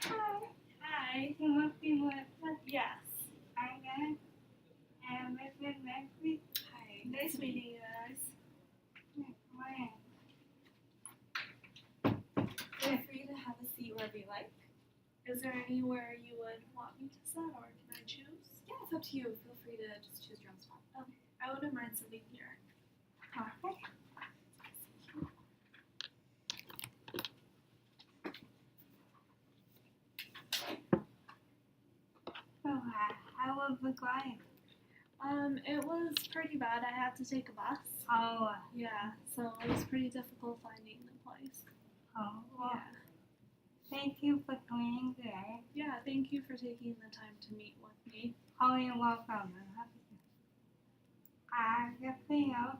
Hi. You must be with us. Yes. I'm gonna and Mrs. Maxie. Hi. Nice meeting you guys. When? Feel free to have a seat wherever you like. Is there anywhere you would want me to sit, or can I choose? Yeah, it's up to you. Feel free to just choose your own spot. Okay. I wouldn't mind sitting here. Okay. So how was the client? It was pretty bad. I had to take a bus. Oh, Yeah, so it was pretty difficult finding the place. well, Yeah. thank you for coming today. Yeah, thank you for taking the time to meet with me. Oh, you're welcome. Just so you know,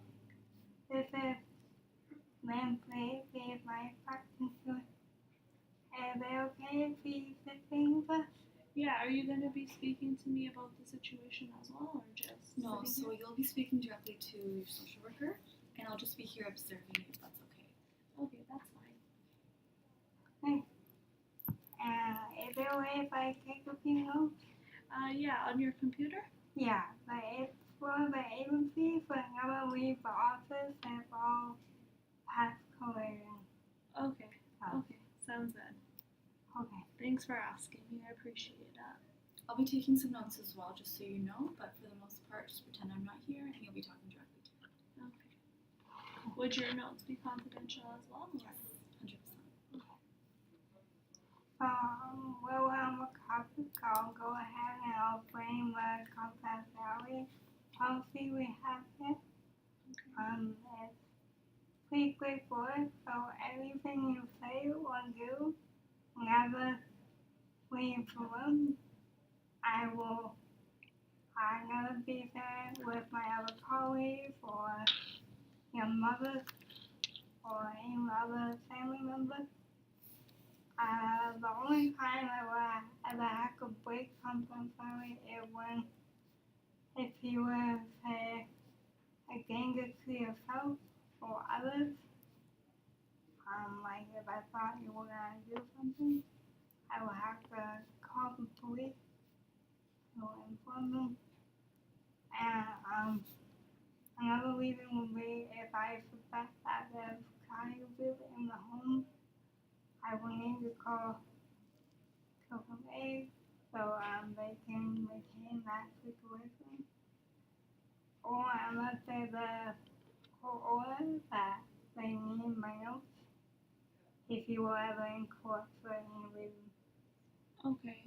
this is Wednesday, is my practice. Is it okay if we sit things up? Yeah, are you going to be speaking to me about the situation as well, or just No, sitting so here? you'll be speaking directly to your social worker, and I'll just be here observing you if that's okay. Okay, that's fine. Is it okay if I take a few notes? Yeah, on your computer? Yeah, but it's for the agency, so I will leave the office and it's all past coloring. Okay, Oh, okay, sounds good. okay. Thanks for asking me, I appreciate that. I'll be taking some notes as well, just so you know, but for the most part, just pretend I'm not here, and you'll be talking directly to me. Okay. Would your notes be confidential as well? Yes, 100%. We'll have a copy, I'll go ahead and I'll bring the confidentiality policy we have here. It's pretty straightforward, so everything you say or do, never leave the room. I never be there with my other colleagues or your mother or any other family member. The only time I ever had to break something family is when if you were say a danger to yourself or others. Like if I thought you were gonna do something, I would have to call the police to inform them. And another reason would be if I suspect that there's child abuse in the home, I will need to call AAA so they can maintain that situation. Or unless there's a court order that they need my notes if you were ever in court for any reason. Okay,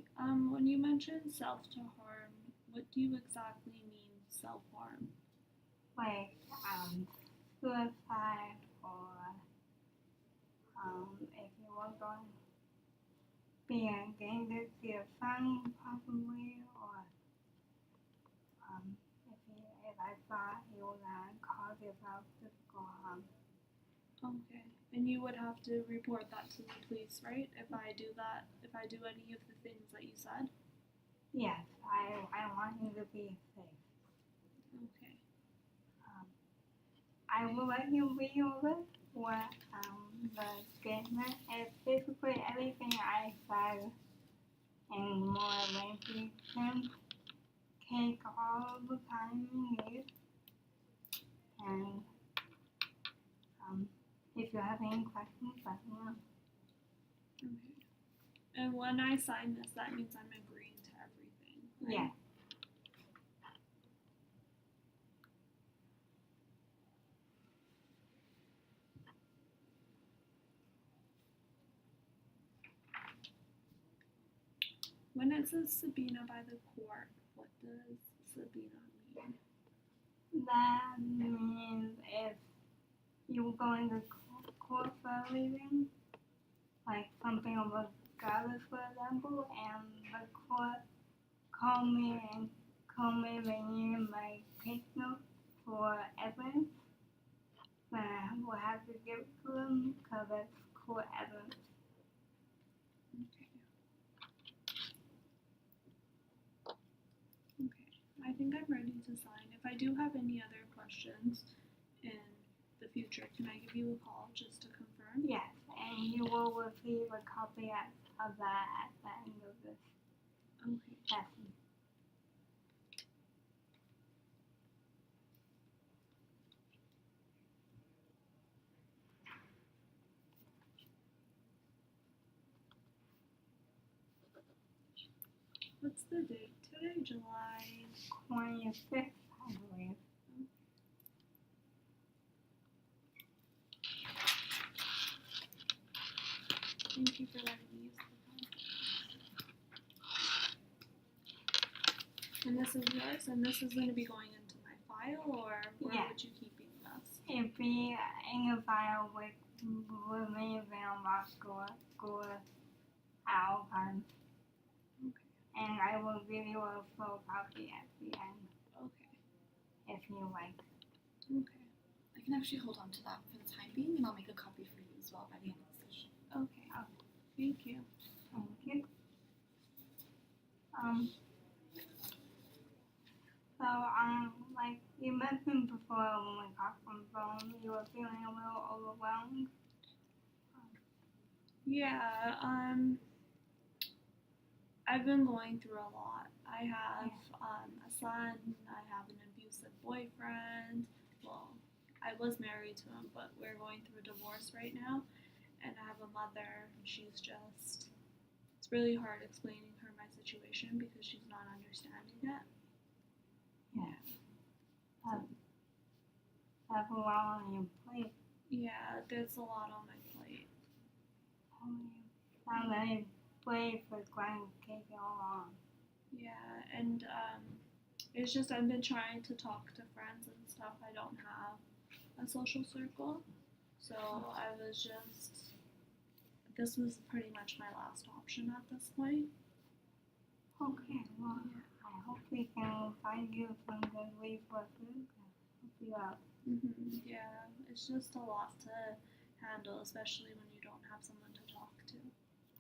when you mention self-to-harm, what do you exactly mean self-harm? Like suicide or if you were going to be a danger to your son possibly or if I thought you were gonna cause yourself physical harm. Okay, and you would have to report that to the police, right? If I do any of the things that you said? Yes, I want you to be safe. Okay. I will let you read over what the statement is. Basically everything I said in more lengthy terms. Take all the time you need. And if you have any questions, let me know. Okay. And when I sign this, that means I'm agreeing to everything, right? Yeah. When it says subpoena by the court, what does subpoena mean? That means if you go into court for a reason, like something was gathered for example, and the court called me they needed my case notes for evidence, then I will have to give it to them because it's court evidence. Okay. Okay. I think I'm ready to sign. If I do have any other questions in the future, can I give you a call just to confirm? return? Yes, and you will receive a copy of that at the end of this Okay. lesson. What's the date today? July. 25th, I believe. Thank you for letting me use the pen. And this is yours, and this is going to be going into my file, or where Yeah. would you keeping this? It'd be in a file with me mailbox go out and Okay. and I will give you a full copy at the end Okay. if you like. Okay. I can actually hold on to that for the time being, and I'll make a copy for you as well by the end of the session. Okay. Thank you. Thank you. So like you mentioned before when we talked on the phone, you were feeling a little overwhelmed. Yeah, I've been going through a lot. I have a son, I have an abusive boyfriend. Well, I was married to him, but we're going through a divorce right now. And I have a mother, and it's really hard explaining her my situation because she's not understanding it. That's a lot on your plate. Yeah, there's a lot on my plate. How many plates is going to take you long? Yeah, and it's just I've been trying to talk to friends and stuff. I don't have a social circle, so this was pretty much my last option at this point. Okay, well, I hope we can find you some good resources to help you out. Yeah, it's just a lot to handle, especially when you don't have someone to talk to.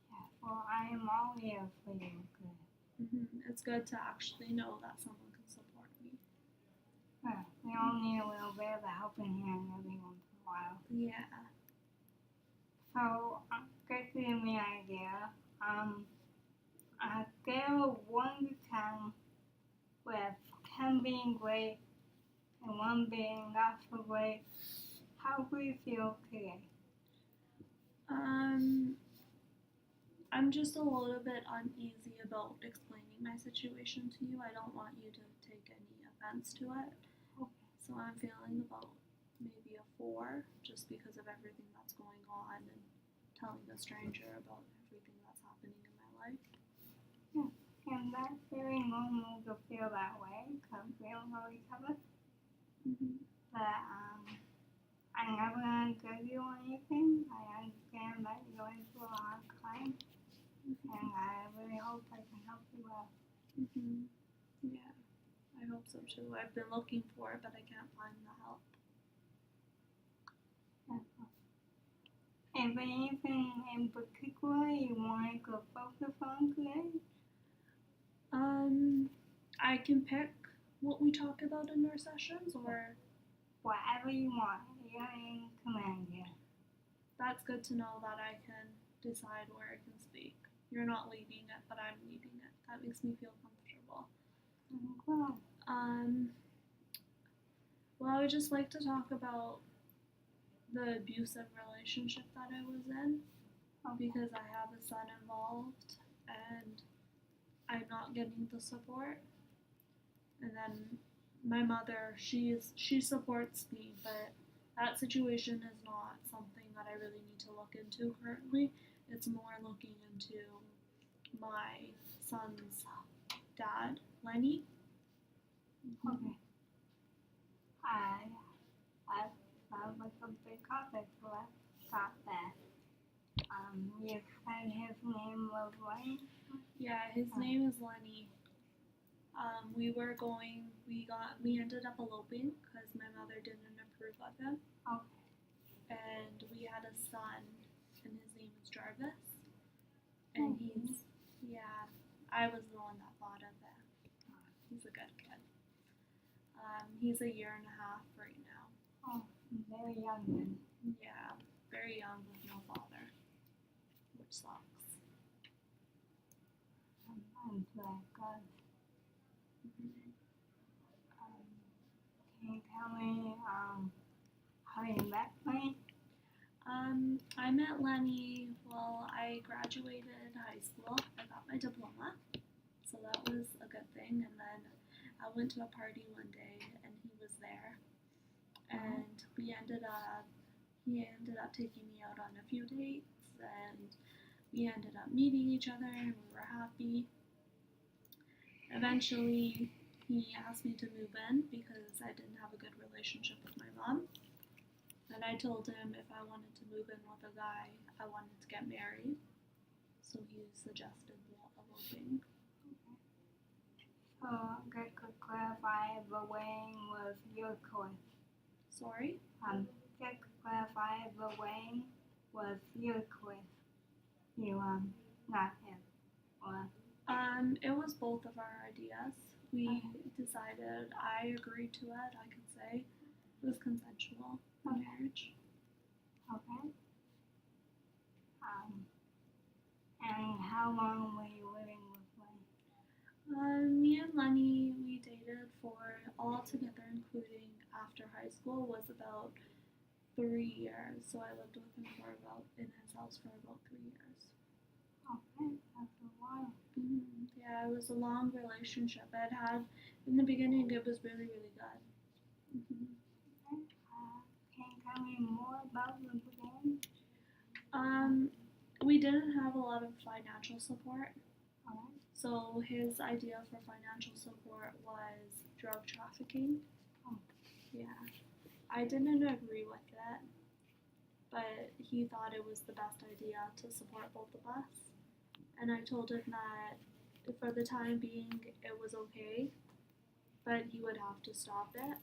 Yeah, well, I am all here for you. Good. It's good to actually know that someone can support me. Yeah, we all need a little bit of a helping hand every once in a while. Yeah. So, just to give me an idea, on a scale of 1 to 10, with 10 being great and 1 being not so great, how do you feel today? I'm just a little bit uneasy about explaining my situation to you. I don't want you to take any offense to it. Okay. So I'm feeling about maybe a 4, just because of everything that's going on and telling a stranger about everything that's happening in my life. And that's very normal to feel that way because we don't know each other. But I'm never going to judge you on anything. I understand that you're going through a hard time. And I really hope I can help you out. Yeah, I hope so too. I've been looking for it, but I can't find the help. Is there anything in particular you want to focus on today? I can pick what we talk about in our sessions, or Whatever you want. You're in command here. that's good to know that I can decide where I can speak. You're not leading it, but I'm leading it. That makes me feel comfortable. Good. Well, I would just like to talk about the abusive relationship that I was in, because I have a son involved and I'm not getting the support. And then my mother, she supports me, but that situation is not something that I really need to look into currently. It's more looking into my son's dad, Lenny. Okay. That sounds like a big topic, so let's stop there. You said his name was Wayne? Yeah, his name is Lenny. We ended up eloping because my mother didn't approve of him. Okay. And we had a son, and his name is Jarvis. And I was the one that thought of it. He's a good kid. He's a 1.5 years right now. Oh, very young then. Yeah. very young with no father, which sucks. I'm black, guys. Can you tell me how you met me? I met Lenny while I graduated high school. I got my diploma, so that was a good thing. And then I went to a party one day, and he was there, and he ended up taking me out on a few dates, and we ended up meeting each other, and we were happy. Eventually, he asked me to move in because I didn't have a good relationship with my mom. And I told him if I wanted to move in with a guy, I wanted to get married. So he suggested eloping. So I could clarify the wedding was your choice. Sorry? Just to clarify the wedding was your choice. You not him. Or It was both of our ideas. We decided, I agreed to it, I could say. It was consensual marriage. okay. And how long were you living with Lenny? Me and Lenny, we dated for all together, including after high school, was about 3 years. So I lived with him in his house for about 3 years. Okay, that's a while. Yeah, it was a long relationship. In the beginning, it was really, really good. Okay. Can you tell me more about the beginning? We didn't have a lot of financial support. Alright. So his idea for financial support was drug trafficking. Oh. Yeah. I didn't agree with it, but he thought it was the best idea to support both of us. And I told him that for the time being it was okay, but he would have to stop it.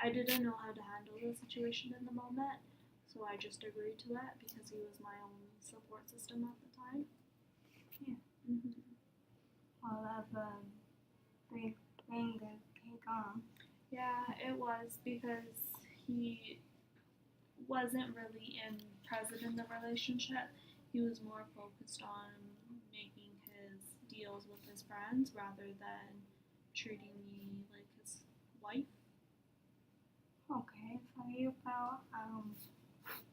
I didn't know how to handle the situation in the moment, so I just agreed to it because he was my only support system at the time. Yeah. Well, that's a big thing to take on. Yeah, it was because he wasn't really present in the relationship. He was more focused on making his deals with his friends rather than treating me like his wife. Okay, so you felt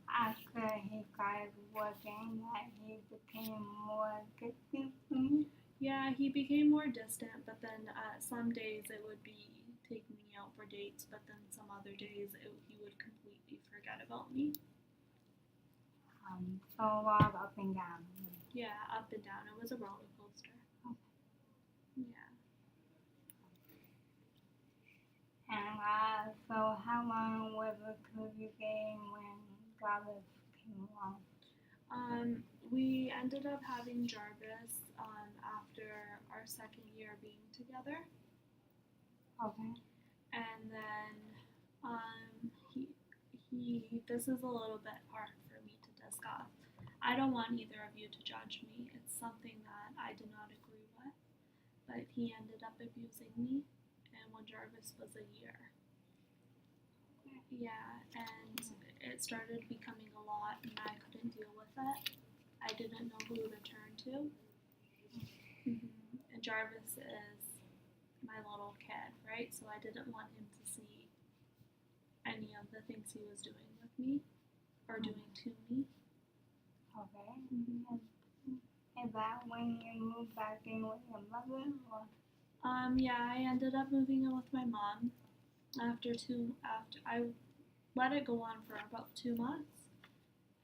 after he started working that he became more distant from you? Yeah, he became more distant, but then some days it would be taking me out for dates, but then some other days he would completely forget about me. So a lot of up and down. Yeah, up and down. It was a roller coaster. Okay. Yeah. And so how long was the two dating when Jarvis came along? We ended up having Jarvis after our second year being together, Okay. and then he. This is a little bit hard for me to discuss. I don't want either of you to judge me. It's something that I did not agree with, but he ended up abusing me, and when Jarvis was a year. Yeah, and it started becoming a lot, and I couldn't deal with it. I didn't know who to turn to. And Jarvis is my little kid, right? So I didn't want him to see any of the things he was doing with me or doing to me. Okay. Is that when you moved back in with your mother? Or? Yeah, I ended up moving in with my mom after I let it go on for about 2 months,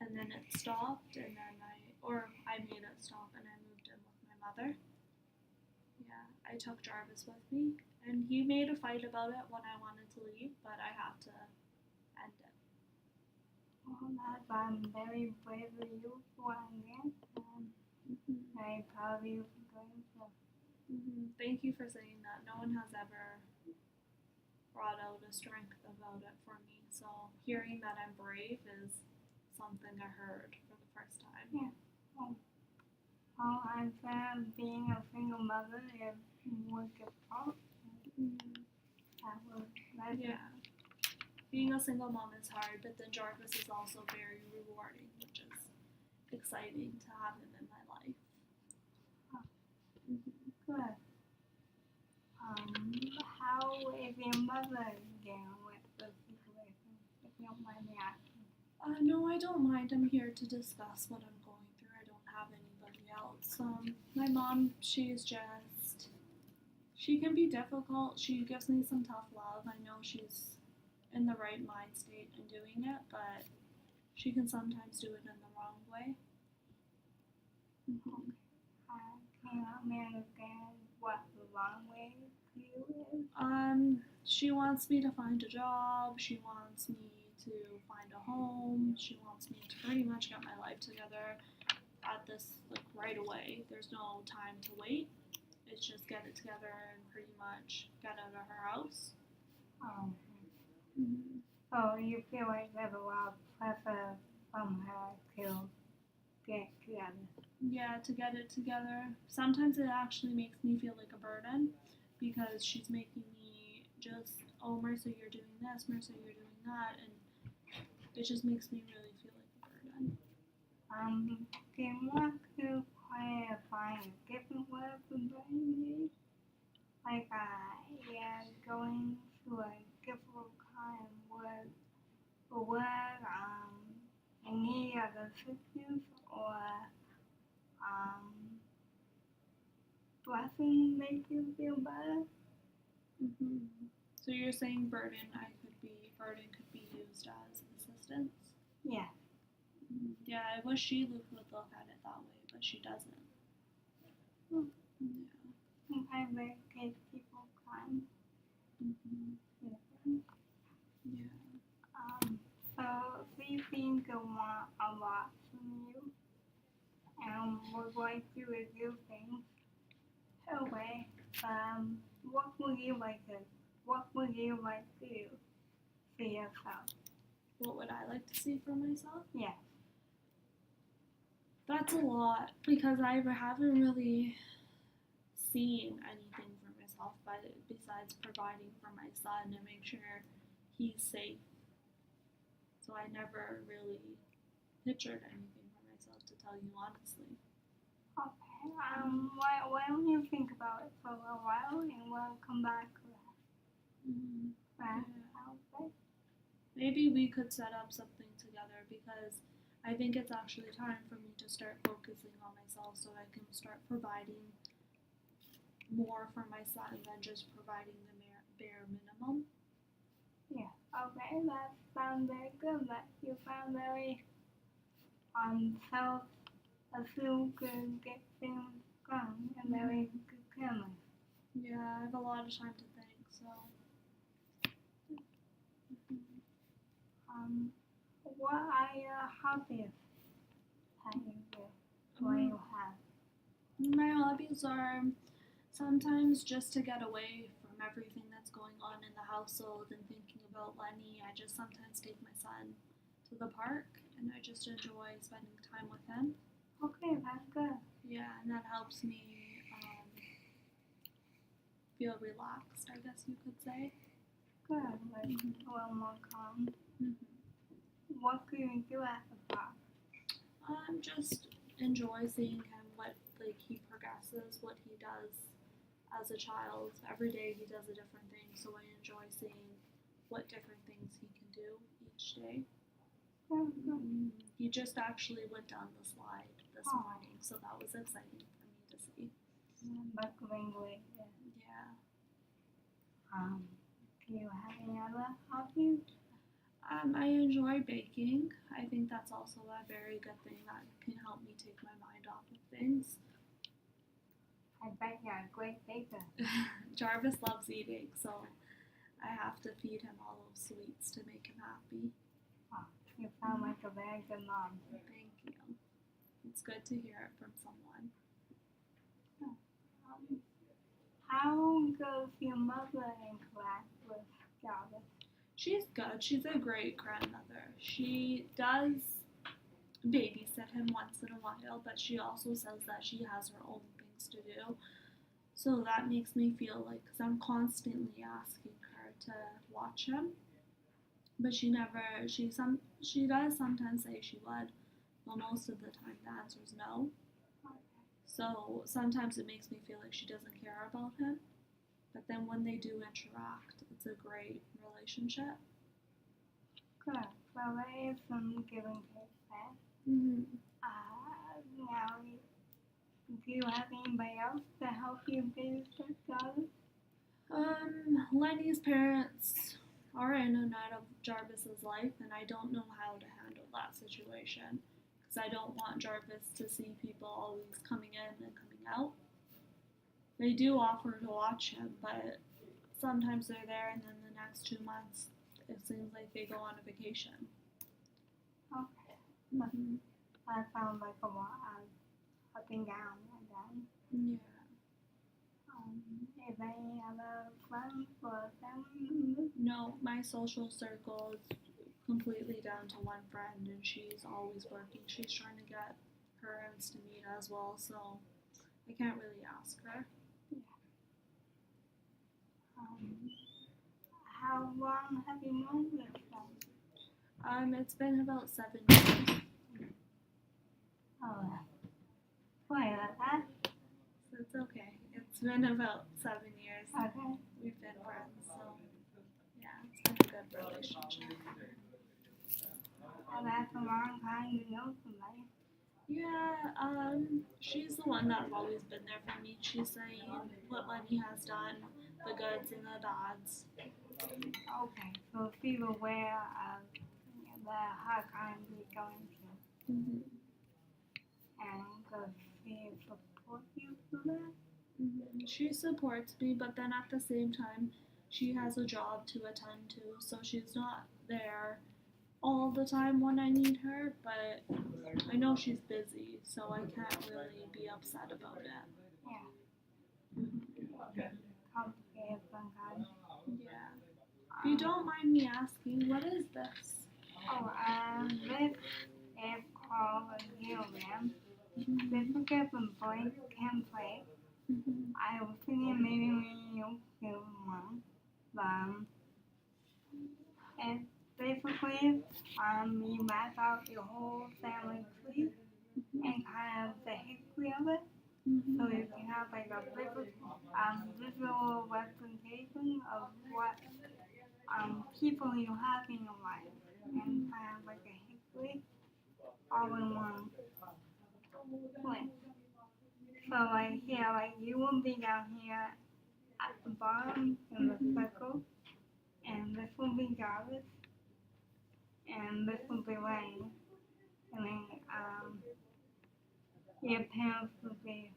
and then it stopped, and then I made it stop, and I moved in with my mother. Yeah, I took Jarvis with me, and he made a fight about it when I wanted to leave, but I had to end it. Well, I'm very brave of you for it. Very proud of you for doing so. Thank you for saying that. No one has ever brought out a strength about it for me, so hearing that I'm brave is something I heard for the first time. Yeah. Well, I'm glad being a single mother is more difficult. That was Yeah. being a single mom is hard, but then Jarvis is also very rewarding, which is exciting to have him in my life. Good. How is your mother doing with the situation? If you don't mind me asking. No, I don't mind. I'm here to discuss what I'm going through. I don't have anybody else. My mom, she can be difficult. She gives me some tough love. I know she's in the right mind state in doing it, but she can sometimes do it in the wrong way. Can you understand what the wrong way to you is? She wants me to find a job. She wants me to find a home. She wants me to pretty much get my life together at this, like, right away. There's no time to wait. It's just get it together and pretty much get out of her house. So you feel like there's a lot of pressure from her to get together? Yeah, to get it together. Sometimes it actually makes me feel like a burden because she's making me just, oh, Marissa, you're doing this, Marissa, you're doing that, and it just makes me really feel like a burden. Do you want to try to find a different way of conveying? Like, yeah, going through a difficult time with any other assistance or blessing make you feel better? So you're saying burden could be used as assistance? Yeah. Yeah, I wish she would look at it that way, but she doesn't. Yeah. Sometimes it takes people time. Yeah. So these things want a lot from you, and we're going to review things. Okay. What would you like to do for yourself? What would I like to see for myself? Yeah. That's a lot because I haven't really seen anything for myself besides providing for my son and make sure he's safe. So I never really pictured anything for myself, to tell you honestly. Okay. Why don't you think about it for a while and we'll come back to that. Yeah. Okay. Maybe we could set up something together because I think it's actually time for me to start focusing on myself so I can start providing more for my son than just providing the bare minimum. Yeah. Okay. That sounds very good. That you found very self-assumed could get things done and very good family. Yeah, I have a lot of time to think, so. What are your hobbies that you do? What you have? My hobbies are sometimes just to get away from everything that's going on in the household and thinking about Lenny. I just sometimes take my son to the park and I just enjoy spending time with him. Okay, that's good. Yeah, and that helps me feel relaxed, I guess you could say. Good, like a little more calm. What do you do at the park? Just enjoy seeing him, he progresses, what he does as a child. Every day he does a different thing, so I enjoy seeing what different things he can do each day. He just actually went down the slide this morning, so that was exciting for me to see. Yeah. Do you have any other hobbies? I enjoy baking. I think that's also a very good thing that can help me take my mind off of things. I bet you're a great baker. Jarvis loves eating, so I have to feed him all those sweets to make him happy. You sound like a very good mom. Thank you. It's good to hear it from someone. How does your mother interact with Jarvis? She's good. She's a great grandmother. She does babysit him once in a while, but she also says that she has her own things to do. So that makes me feel like, because I'm constantly asking her to watch him, But she does sometimes say she would, but most of the time the answer is no. So sometimes it makes me feel like she doesn't care about him. But then when they do interact, it's a great relationship. Good. So there is some give and take there. Mm-hmm. Now, do you have anybody else to help you babysit Jarvis? Lenny's parents are in and out of Jarvis's life, and I don't know how to handle that situation because I don't want Jarvis to see people always coming in and coming out. They do offer to watch him, but sometimes they're there, and then the next 2 months, it seems like they go on a vacation. Okay. Mm-hmm. That sounds like a lot of up and down and then. Yeah. Is there any other friends or family members? No, my social circle is completely down to one friend, and she's always working. She's trying to get her ends to meet as well, so I can't really ask her. How long have you known this friend? It's been about 7 years. Oh, sorry about that. So it's okay. It's been about 7 years. Okay. We've been friends, so yeah, it's been a good relationship. And that's a long time to know somebody. Yeah, she's the one that's always been there for me. She's saying what Lenny has done, the goods and the bads. Okay, so she's aware of the hard times you're going through. Mm-hmm. And does she support you through that? Mm-hmm. She supports me, but then at the same time, she has a job to attend to, so she's not there all the time when I need her, but I know she's busy, so I can't really be upset about it. Yeah. Complicated sometimes. Yeah. If you don't mind me asking, what is this? Oh, this is called a diagram. Mm-hmm. This is just a blank template. Mm-hmm. I was thinking maybe we use this one, but it's basically you map out your whole family tree and kind of the history of it. Mm-hmm. So you can have like a visual representation of what people you have in your life and kind of like a history all in one place. So like here, like you will be down here at the bottom in the circle, and this will be Jarvis, and this will be Lane, and then your parents will be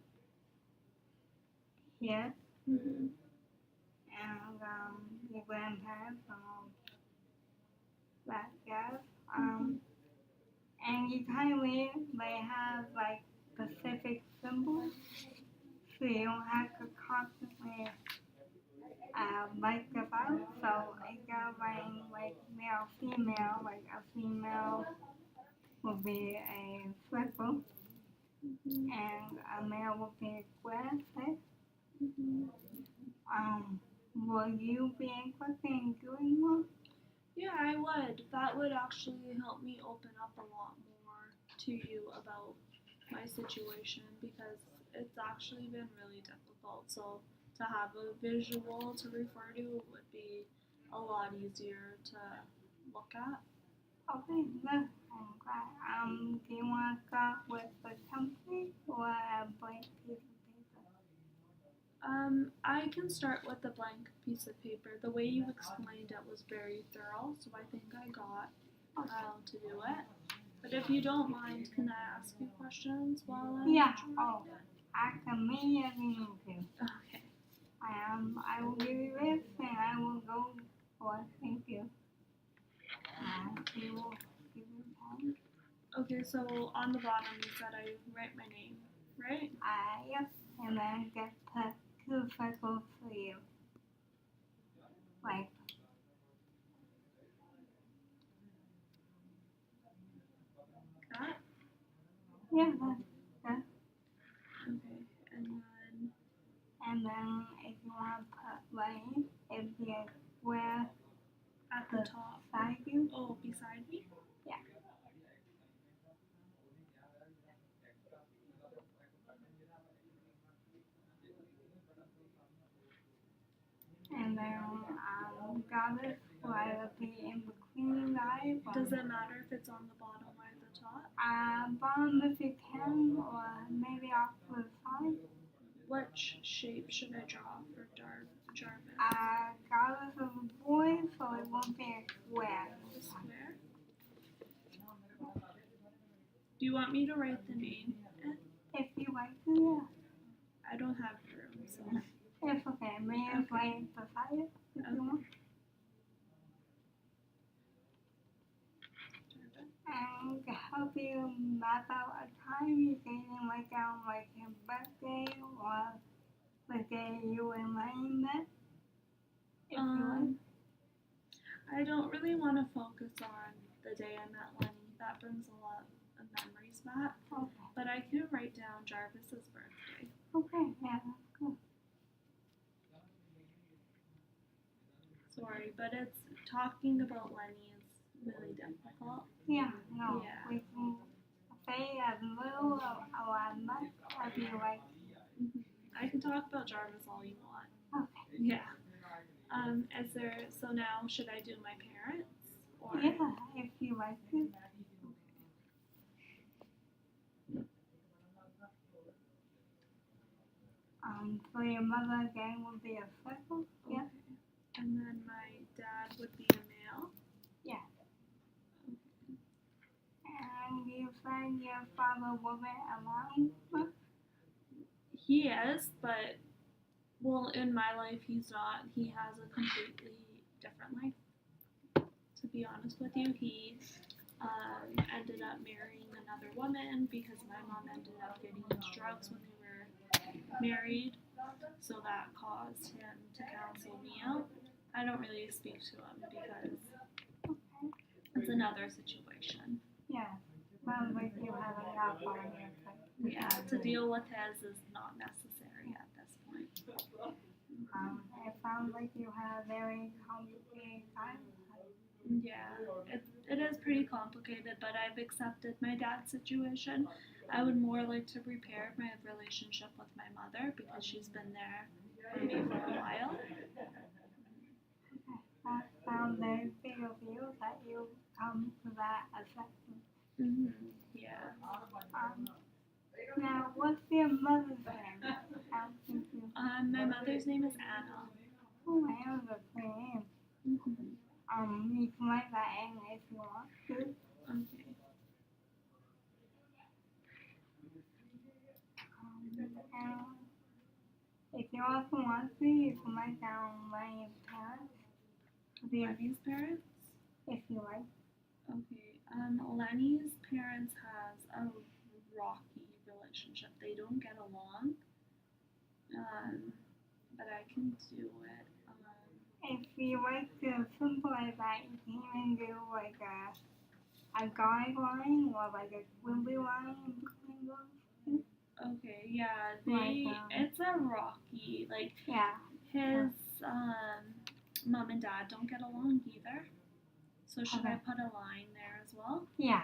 here, Mm-hmm. and your grandparents and all that jazz. And you kind of they have like specific symbols, so you don't have to constantly like stuff out. So it goes like male, female, like a female will be a circle, Mm-hmm. and a male will be a square, right? Mm-hmm. Will you be interested in doing one? Yeah, I would. That would actually help me open up a lot more to you about my situation because it's actually been really difficult. So to have a visual to refer to would be a lot easier to look at. Okay, good. I'm glad. Do you want to start with the template or a blank piece of paper? I can start with the blank piece of paper. The way you explained it was very thorough, so I think I got how to do it. But if you don't mind, can I ask you questions while I'm Yeah. trying? Oh, ask me if you need to. Okay. I will give you this and I will go for it. Thank you. You will give me pen. Okay, so on the bottom you said I write my name, right? Yes, and then just put 2 circles for you. Like, That? yeah, that's Okay, and then if you want to put Lane, it'd be a square at the top. side beside you. Oh, beside me? Yeah. And then Jarvis will either be in between you guys or Does it matter if it's on the bottom or the top? bottom if you can, or maybe off to the side. What shape should I draw for Jarvis? Jarvis is a boy, so it won't be a square. A square? Do you want me to write the name? If you like to, yeah. I don't have room, so. It's okay. May I write beside it if you want? And to help you map out a time, you can even write down like your birthday or the day you and Lenny met. If you like. I don't really want to focus on the day I met Lenny. That brings a lot of memories back. Okay. But I can write down Jarvis's birthday. Okay, yeah, that's good. Sorry, but it's talking about Lenny is really difficult. Yeah, no. Yeah. We can say as little or as much as you like. I can talk about Jarvis all you want. Okay. Yeah. So now should I do my parents? Or Yeah, if you like to. So your mother again would be a circle. Okay. Yeah. And then my dad would be a male. Yeah. And you said your father wasn't around. He is, but well, in my life he's not. He has a completely different life. To be honest with you, he ended up marrying another woman because my mom ended up getting into drugs when they were married. So that caused him to counsel me out. I don't really speak to him because it's another situation. Yeah. Sounds like you have enough on your plate. Yeah, to deal with his is not necessary at this point. It sounds like you have a very complicated childhood. Yeah, it is pretty complicated, but I've accepted my dad's situation. I would more like to repair my relationship with my mother because she's been there for me for a while. That sounds very big of you that you come to that assessment. Yeah. Now, what's your mother's name? My mother's name is Anna. Oh, Anna's a pretty name. You can write that in if you want to. Okay. If you also want to, you can write down Lenny's parents. Lenny's parents? If you like. Okay. Lenny's parents has a rocky relationship. They don't get along. But I can do it. If you like to simplify that, you can even do like a guideline or like a squiggly line in between those. Okay, yeah, Like, it's a rocky, like, yeah. his, mom and dad don't get along either. So should I put a line there as well? Yeah.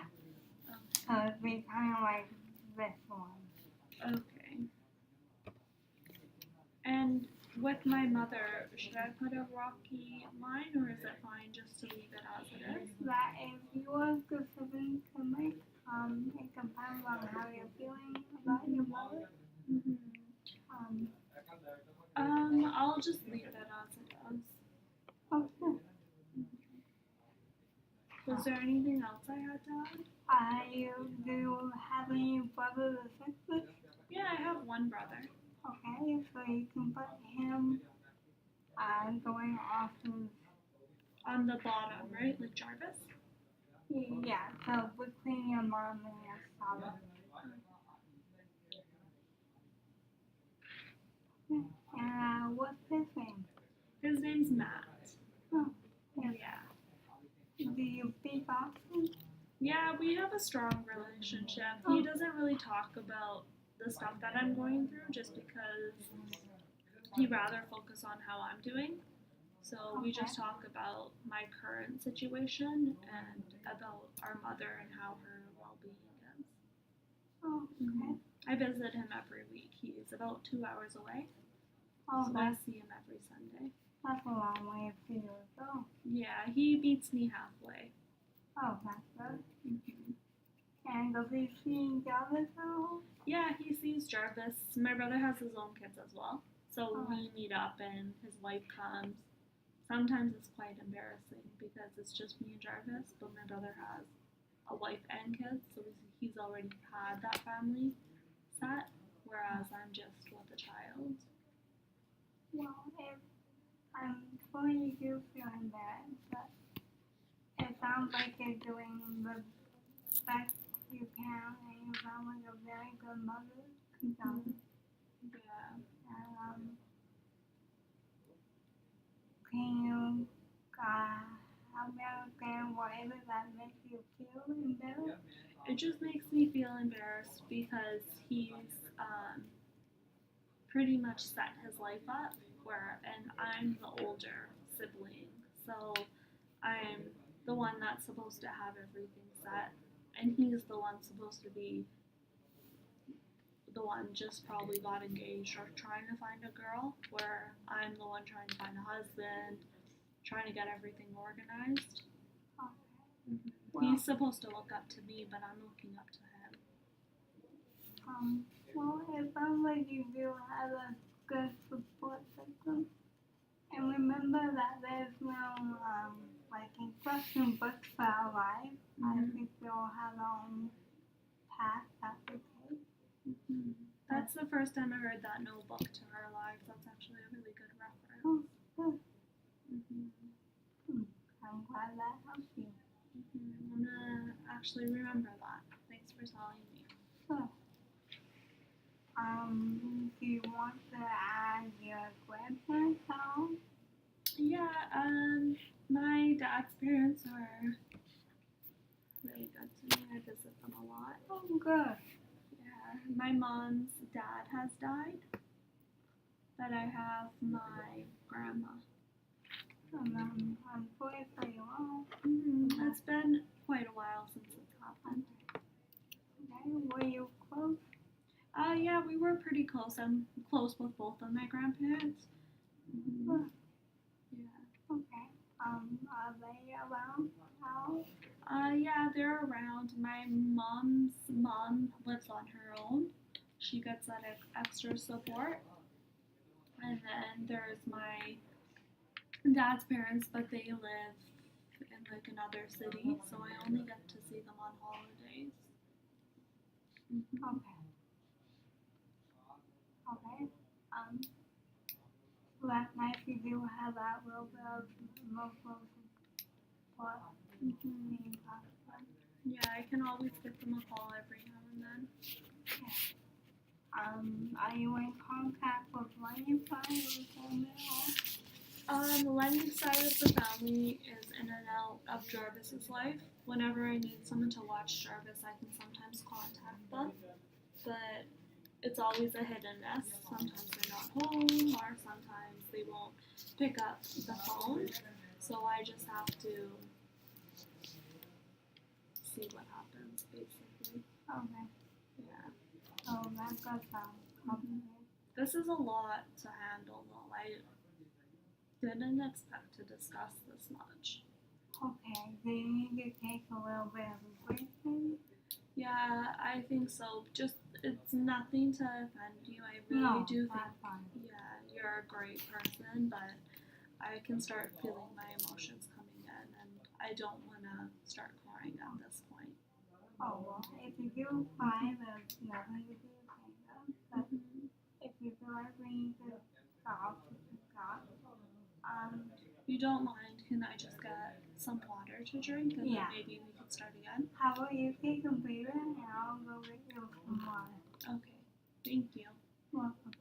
Okay. So it'd be kind of like this one. Okay. And with my mother, should I put a rocky line or is it fine just to leave it as it is? That is your decision to make. It depends on how you're feeling about your mother. I'll just leave it as it is. Okay. Was there anything else I had to add? Do you have any brothers or sisters? Yeah, I have one brother. Okay, so you can put him going off to On the bottom, right? Like Jarvis? yeah, so between your mom and your father. What's his name? His name's Matt. Oh, Yeah. do you speak often? Yeah, we have a strong relationship. He doesn't really talk about the stuff that I'm going through just because he'd rather focus on how I'm doing. So we just talk about my current situation and about our mother and how her well-being is. Oh, okay. I visit him every week. He's about 2 hours away, Oh, so I see him every Sunday. that's a long way for you to go. Yeah, he meets me halfway. Oh, that's good. Mm-hmm. And does he see Jarvis at all? Yeah, he sees Jarvis. My brother has his own kids as well, so we meet up and his wife comes. Sometimes it's quite embarrassing because it's just me and Jarvis, but my brother has a wife and kids, so he's already had that family set, whereas I'm just with a child. Well, I'm sure you do feel embarrassed, but it sounds like you're doing the best you can, and you sound like a very good mother. Yeah. Can you help me understand what is it that makes you feel embarrassed? It just makes me feel embarrassed because he's pretty much set his life up and I'm the older sibling, so I'm the one that's supposed to have everything set, and he's the one supposed to be the one just probably got engaged or trying to find a girl, where I'm the one trying to find a husband, trying to get everything organized. Well, He's supposed to look up to me, but I'm looking up to him. Well, it sounds like you do have a good support system. And remember that there's no, like instruction books for our life. I think we all have our own path that we take. That's the first time I heard that, no book to our lives. That's actually a really good reference. Oh, good. I'm glad that helped you. I'm gonna actually remember that. Thanks for telling me. Sure. Do you want to add your grandparents home? Yeah, my dad's parents are really good to me. I visit them a lot. Oh, good. Yeah, my mom's dad has died, but I have my grandma. And I'm sorry for you all. It's been quite a while since it's happened. Okay, were you close? Yeah, we were pretty close. I'm close with both of my grandparents. Sure. Yeah. Okay. Are they around now? Yeah, they're around. My mom's mom lives on her own. She gets that extra support. And then there's my dad's parents, but they live in like another city, so I only get to see them on holidays. Okay. Okay. So that's nice you do have that little bit of emotional support. Yeah, I can always give them a call every now and then. Are you in contact with Lenny's side of the family at all? Lenny's side of the family is in and out of Jarvis's life. Whenever I need someone to watch Jarvis, I can sometimes contact them, but it's always a hit and miss. Sometimes they're not home, or sometimes they won't pick up the phone, so I just have to see what happens, basically. Okay. Yeah. So that does sound complicated. This is a lot to handle, though. I didn't expect to discuss this much. Okay, do you need to take a little bit of a break maybe? Yeah, I think so. Just, it's nothing to offend you. I really do think, yeah, you're a great person, but I can start feeling my emotions coming in, and I don't want to start crying at this point. Oh, well, if you do cry, there's nothing to be ashamed of. But if you feel like we need to stop, we can stop. You don't mind, can I just get some water to drink, and then maybe we can start again? How about you take a breather, and I'll go get you some water. Okay, thank you. Welcome.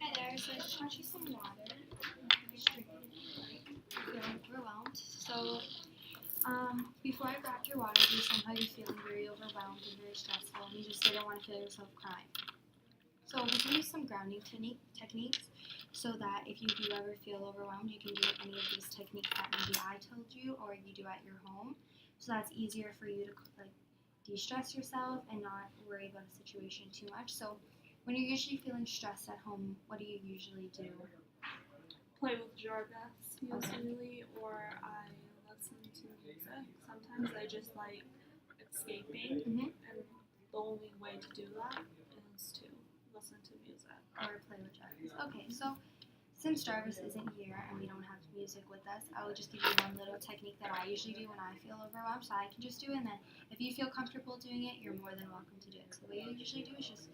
Hi there, so I just brought you some water. You're feeling overwhelmed. So, Before I grabbed your water, you somehow you're feeling very overwhelmed and very stressful, and you just didn't want to feel yourself crying. So we can use some grounding techniques so that if you do ever feel overwhelmed, you can do any of these techniques that maybe I told you or you do at your home. So that's easier for you to like de-stress yourself and not worry about a situation too much. So when you're usually feeling stressed at home, what do you usually do? Play with Jarvis usually, or I listen to music. Sometimes I just like escaping, Mhm. and the only way to do that is to listen to music. Or play with Jarvis. Okay, so since Jarvis isn't here and we don't have music with us, I will just give you one little technique that I usually do when I feel overwhelmed, so I can just do it, and then if you feel comfortable doing it, you're more than welcome to do it. So the way I usually do is just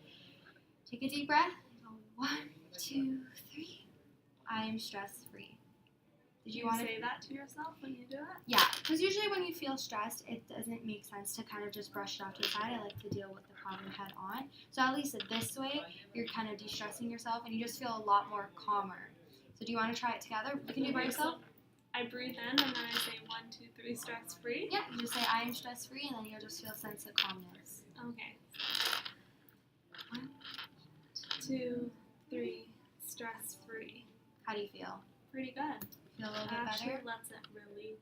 take a deep breath, go 1, 2, 3. I am stress free. Did Do you you want to say that to yourself when you do it? Yeah, because usually when you feel stressed, it doesn't make sense to kind of just brush it off to the side. I like to deal with the problem head on. So at least this way, you're kind of de-stressing yourself and you just feel a lot more calmer. So do you want to try it together? You can do it by Okay, yourself. I breathe in and then I say 1, 2, 3, stress free. Yeah, you just say I am stress free and then you'll just feel a sense of calmness. Okay. 1, 2, 3, stress free. How do you feel? Pretty good. Feel a little bit Actually better? lets it release.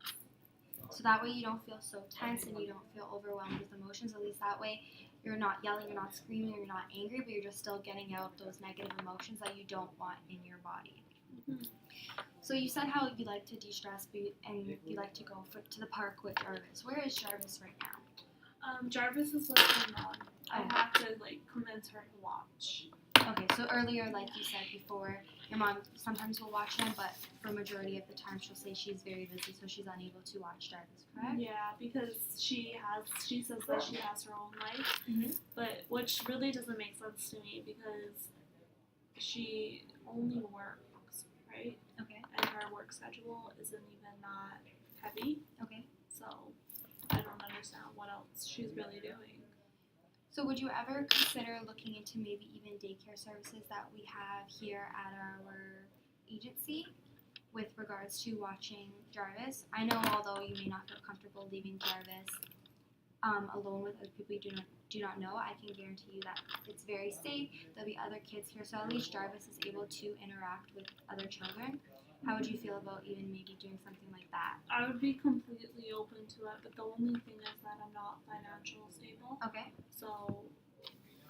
So that way you don't feel so tense and you don't feel overwhelmed with emotions. At least that way you're not yelling, you're not screaming, you're not angry, but you're just still getting out those negative emotions that you don't want in your body. Mhm. So you said how you like to de-stress and you like to go to the park with Jarvis. Where is Jarvis right now? Jarvis is with my mom. I Oh. have to like convince her to watch. Okay, so earlier, like you said before, your mom sometimes will watch him, but for majority of the time she'll say she's very busy, so she's unable to watch Jarvis, correct? Yeah, because she says that she has her own life, Mhm. but which really doesn't make sense to me because she only works, right? Okay. And her work schedule isn't even that heavy, Okay. so I don't understand what else she's really doing. So would you ever consider looking into maybe even daycare services that we have here at our agency with regards to watching Jarvis? I know although you may not feel comfortable leaving Jarvis alone with other people you do not know, I can guarantee you that it's very safe. There'll be other kids here, so at least Jarvis is able to interact with other children. How would you feel about even maybe doing something like that? I would be completely open to it, but the only thing is that I'm not financially stable, Okay. so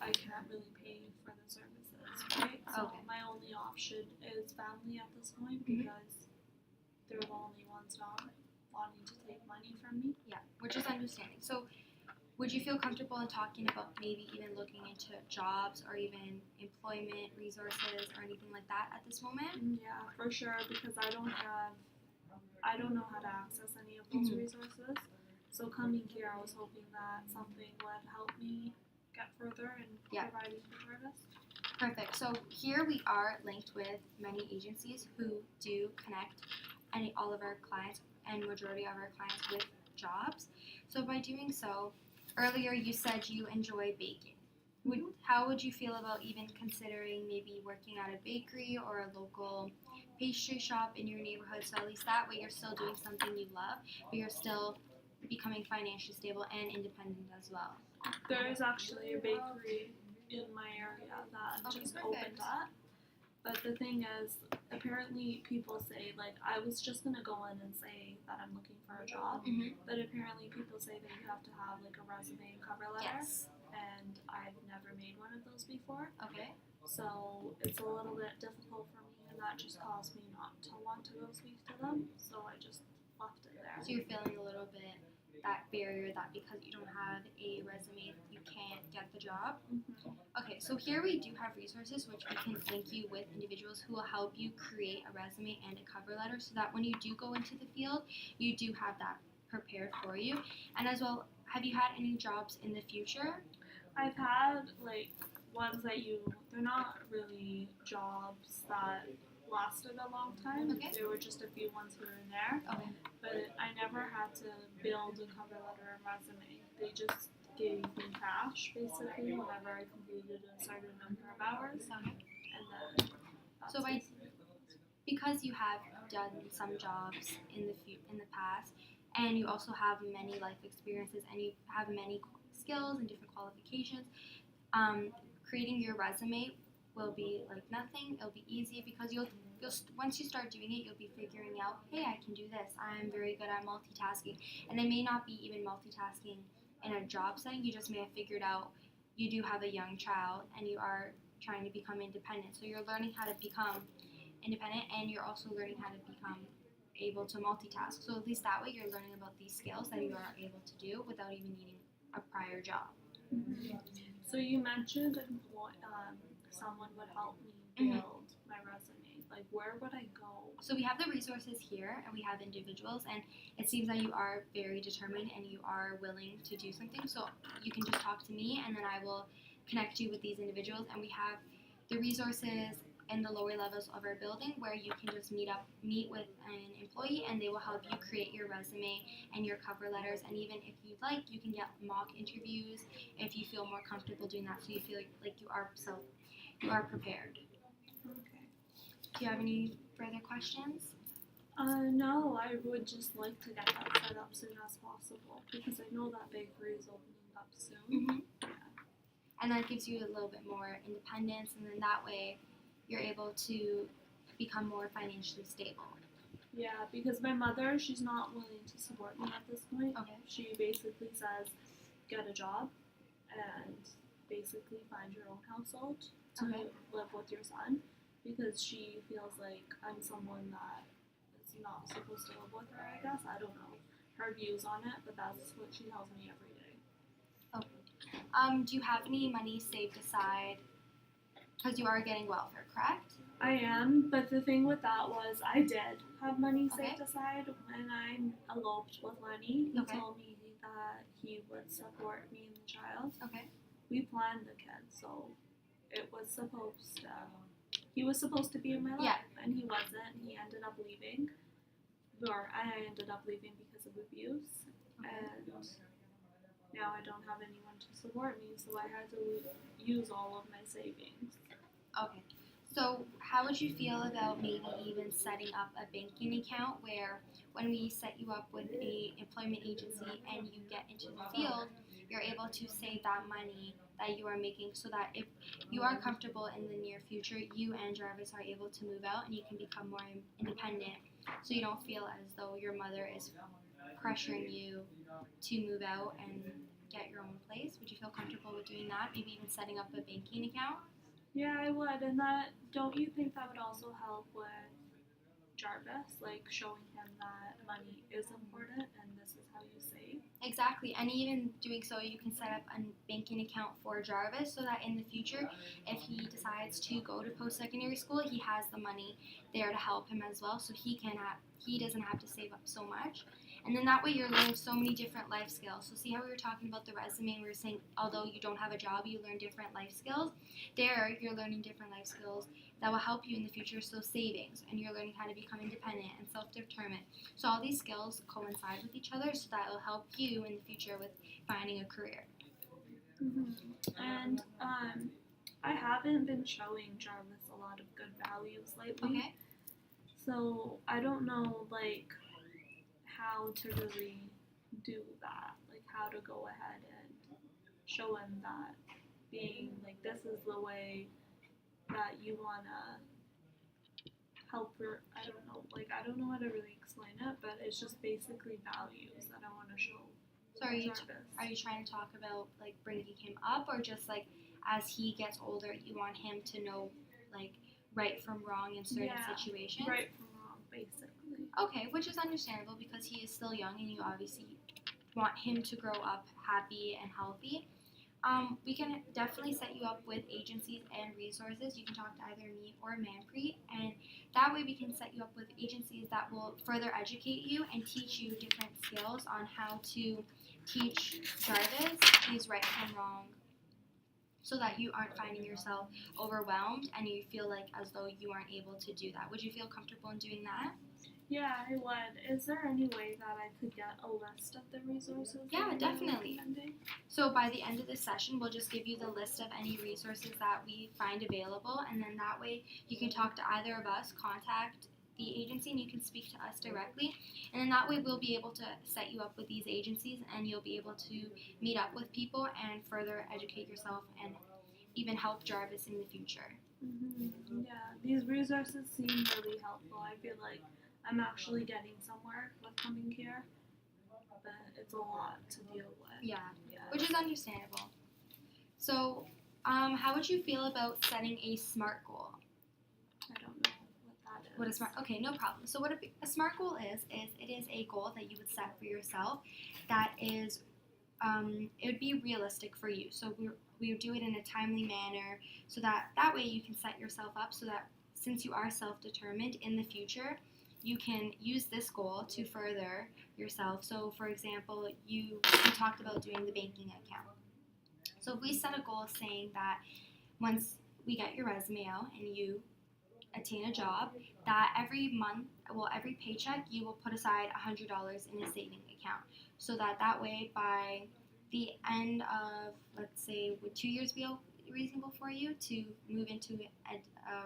I can't really pay for the services, right? So Okay. my only option is family at this point Mhm. because they're the only ones not wanting to take money from me. Yeah, which is understanding. So would you feel comfortable in talking about maybe even looking into jobs or even employment resources or anything like that at this moment? Yeah, for sure, because I don't know how to access any of those Mhm. resources. So coming here, I was hoping that something would help me get further in Yeah. providing the service. Perfect. So here we are linked with many agencies who do connect all of our clients and majority of our clients with jobs. So by doing so, earlier you said you enjoy baking. How would you feel about even considering maybe working at a bakery or a local pastry shop in your neighborhood? So at least that way you're still doing something you love, but you're still becoming financially stable and independent as well. There is actually a bakery in my area that Okay, just perfect. opened up. But the thing is, apparently people say, like, I was just gonna go in and say that I'm looking for a job, Mhm. but apparently people say that you have to have, like, a resume and cover letter, Yes. and I've never made one of those before, Okay. so it's a little bit difficult for me, and that just caused me not to want to go speak to them, so I just left it there. So you're feeling a little bit that barrier that because you don't have a resume, you can't get the job. Mhm. Okay, so here we do have resources which we can link you with individuals who will help you create a resume and a cover letter so that when you do go into the field, you do have that prepared for you. And as well, have you had any jobs in the future? I've had, like, ones that they're not really jobs that lasted a long time. Okay. There were just a few ones here and there, Okay. but I never had to build a cover letter and resume. They just gave me cash, basically, whenever I completed a certain number of hours, Okay. and then that's So by- basically Because you have done some jobs in the past and you also have many life experiences and you have many skills and different qualifications, creating your resume will be like nothing. It'll be easy because once you start doing it, you'll be figuring out, hey, I can do this. I'm very good at multitasking. And it may not be even multitasking in a job setting. You just may have figured out you do have a young child and you are trying to become independent. So you're learning how to become independent and you're also learning how to become able to multitask. So at least that way you're learning about these skills that you are able to do without even needing a prior job. Mm-hmm. So you mentioned someone would help me build my resume. Like, where would I go? So we have the resources here and we have individuals, and it seems that you are very determined and you are willing to do something. So you can just talk to me and then I will connect you with these individuals, and we have the resources in the lower levels of our building where you can just meet with an employee and they will help you create your resume and your cover letters, and even if you'd like, you can get mock interviews if you feel more comfortable doing that, so you feel like you are prepared. Okay. Do you have any further questions? No, I would just like to get that set up soon as possible because I know that bakery is opening up soon. Mm-hmm. And that gives you a little bit more independence, and then that way you're able to become more financially stable. Yeah, because my mother, she's not willing to support me at this point. Okay. She basically says, get a job and basically find your own household to live with your son, because she feels like I'm someone that is not supposed to live with her, I guess. I don't know her views on it, but that's what she tells me every day. Okay. Do you have any money saved aside? Because you are getting welfare, correct? I am, but the thing with that was I did have money saved Okay. aside when I eloped with Lenny. He Okay. told me that he would support me and the child. Okay. We planned the kid, so it was he was supposed to be in my life, and he wasn't. He ended up leaving, or I ended up leaving because of abuse, and now I don't have anyone to support me, so I had to use all of my savings. Okay. So how would you feel about maybe even setting up a banking account where when we set you up with a employment agency and you get into the field, you're able to save that money that you are making, so that if you are comfortable in the near future, you and Jarvis are able to move out and you can become more independent, so you don't feel as though your mother is pressuring you to move out and get your own place. Would you feel comfortable with doing that? Maybe even setting up a banking account? Yeah, I would, and don't you think that would also help with Jarvis, like showing him that money is important and this is how you save? Exactly, and even doing so, you can set up a banking account for Jarvis so that in the future, if he decides to go to post-secondary school, he has the money there to help him as well, so he doesn't have to save up so much. And then that way you're learning so many different life skills. So see how we were talking about the resume and we were saying although you don't have a job, you learn different life skills. There, you're learning different life skills that will help you in the future. So savings, and you're learning how to become independent and self-determined. So all these skills coincide with each other, so that will help you in the future with finding a career. Mm-hmm. And I haven't been showing Jarvis a lot of good values lately. Okay. So I don't know, like, how to really do that, like how to go ahead and show him that being like this is the way that you wanna help her. I don't know how to really explain it, but it's just basically values that I want to show. So are you trying to talk about like bringing him up, or just like as he gets older, you want him to know like right from wrong in certain situations? Right from wrong, basically. Okay, which is understandable because he is still young and you obviously want him to grow up happy and healthy. We can definitely set you up with agencies and resources. You can talk to either me or Manpreet, and that way we can set you up with agencies that will further educate you and teach you different skills on how to teach Jarvis his right from wrong, so that you aren't finding yourself overwhelmed and you feel like as though you aren't able to do that. Would you feel comfortable in doing that? Yeah, I would. Is there any way that I could get a list of the resources? Yeah, definitely. So by the end of this session, we'll just give you the list of any resources that we find available, and then that way you can talk to either of us, contact the agency and you can speak to us directly. And then that way we'll be able to set you up with these agencies and you'll be able to meet up with people and further educate yourself and even help Jarvis in the future. Yeah, these resources seem really helpful. I feel like I'm actually getting somewhere with coming here, but it's a lot to deal with. Yeah, Yeah. which is understandable. So, how would you feel about setting a SMART goal? I don't know what that is. What a SMART? Okay, no problem. So, what a SMART goal is it is a goal that you would set for yourself that is, it would be realistic for you. So we would do it in a timely manner, so that way you can set yourself up so that since you are self-determined in the future, you can use this goal to further yourself. So, for example, you talked about doing the banking account. So if we set a goal saying that once we get your resume out and you attain a job, that every month, every paycheck, you will put aside $100 in a saving account. So that way by the end of, let's say, would 2 years be reasonable for you to move into a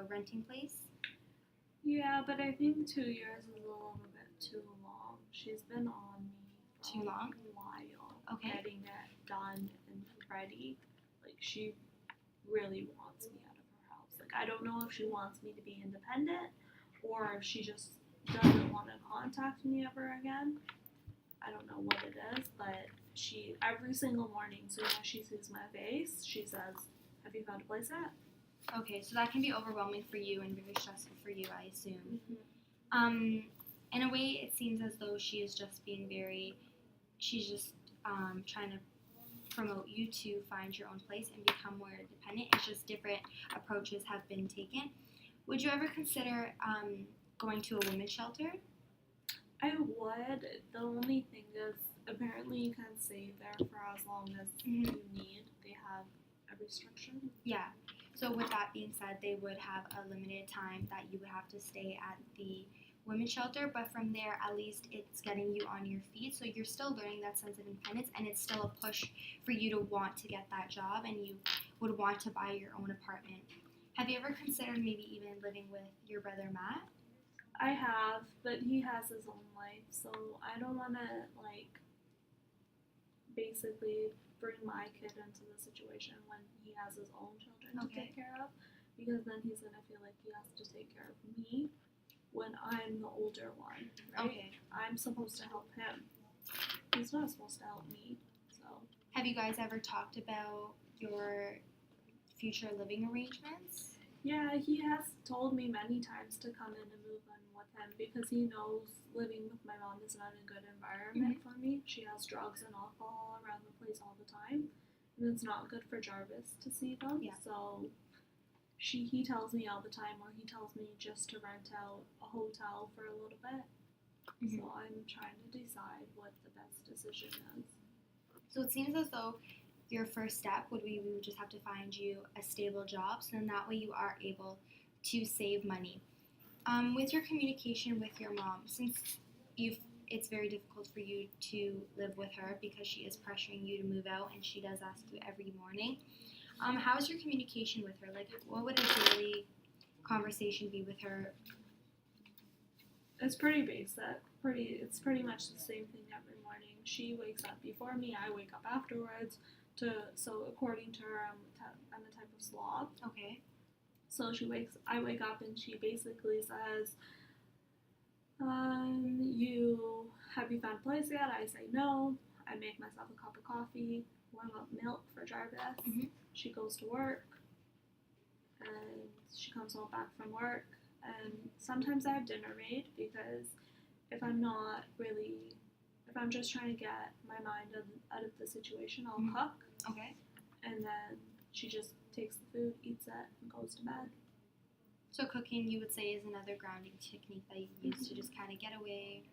renting place? Yeah, but I think 2 years is a little bit too long. She's been on me for Too long? a while, Okay. getting it done and ready. Like, she really wants me out of her house. Like, I don't know if she wants me to be independent or if she just doesn't want to contact me ever again. I don't know what it is, but she, every single morning, so when she sees my face, she says, "Have you found a place yet?" Okay, so that can be overwhelming for you and very stressful for you, I assume. In a way, it seems as though she is just being she's just trying to promote you to find your own place and become more independent. It's just different approaches have been taken. Would you ever consider going to a women's shelter? I would. The only thing is, apparently you can't stay there for as long as you need. They have a restriction. Yeah. So with that being said, they would have a limited time that you would have to stay at the women's shelter, but from there, at least it's getting you on your feet. So you're still learning that sense of independence, and it's still a push for you to want to get that job, and you would want to buy your own apartment. Have you ever considered maybe even living with your brother Matt? I have, but he has his own life, so I don't want to, like, basically bring my kid into the situation when he has his own children to take care of, because then he's going to feel like he has to take care of me when I'm the older one, right? Okay. I'm supposed to help him. He's not supposed to help me, so. Have you guys ever talked about your future living arrangements? Yeah, he has told me many times to come in and move in with him because he knows living with my mom is not a good environment for me. She has drugs and alcohol around the place all the time, and it's not good for Jarvis to see them. Yeah. So he tells me all the time, or he tells me just to rent out a hotel for a little bit. So I'm trying to decide what the best decision is. So it seems as though your first step would be we would just have to find you a stable job, so then that way you are able to save money. With your communication with your mom, since it's very difficult for you to live with her because she is pressuring you to move out and she does ask you every morning. How's your communication with her? Like, what would a daily conversation be with her? It's pretty basic. It's pretty much the same thing every morning. She wakes up before me. I wake up afterwards. So according to her, I'm a type of sloth. Okay. So I wake up and she basically says, have you found a place yet? I say no. I make myself a cup of coffee, warm up milk for Jarvis. She goes to work, and she comes home back from work, and sometimes I have dinner made because if I'm just trying to get my mind out of the situation, I'll cook. Okay. And then she just takes the food, eats it, and goes to bed. So cooking, you would say, is another grounding technique that you use to just kind of get away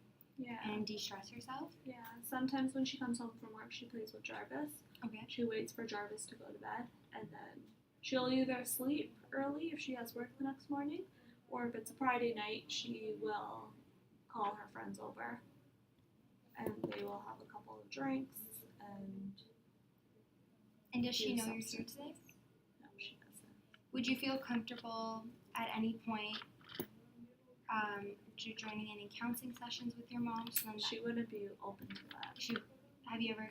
and de-stress yourself? Yeah. Sometimes when she comes home from work, she plays with Jarvis. Okay. She waits for Jarvis to go to bed, and then she'll either sleep early if she has work the next morning, or if it's a Friday night, she will call her friends over, and they will have a couple of drinks, And does she know you're here today? No, she doesn't. Would you feel comfortable at any point joining in counseling sessions with your mom? So then She wouldn't be open to that. have you ever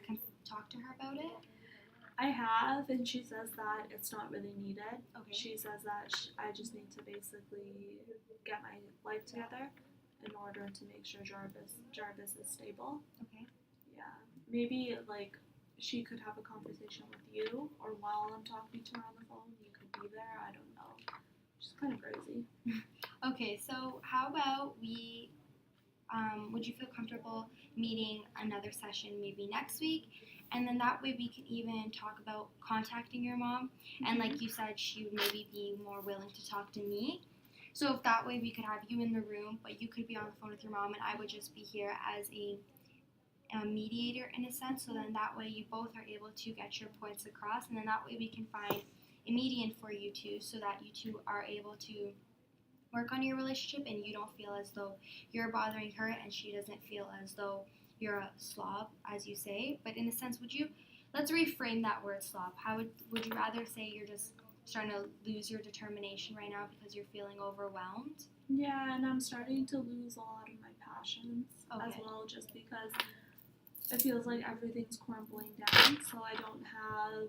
talked to her about it? I have, and she says that it's not really needed. Okay. She says that I just need to basically get my life together in order to make sure Jarvis is stable. Okay. Yeah, maybe like she could have a conversation with you, or while I'm talking to her on the phone, you could be there. I don't know. She's kind of crazy. Okay, so how about we, would you feel comfortable meeting another session maybe next week? And then that way we can even talk about contacting your mom. And like you said, she would maybe be more willing to talk to me. So if that way we could have you in the room, but you could be on the phone with your mom and I would just be here as a mediator in a sense. So then that way you both are able to get your points across. And then that way we can find a median for you two so that you two are able to work on your relationship and you don't feel as though you're bothering her and she doesn't feel as though you're a slob, as you say. But in a sense, let's reframe that word slob. How would you rather say you're just starting to lose your determination right now because you're feeling overwhelmed? Yeah, and I'm starting to lose a lot of my passions as Okay. well, just because it feels like everything's crumbling down, so I don't have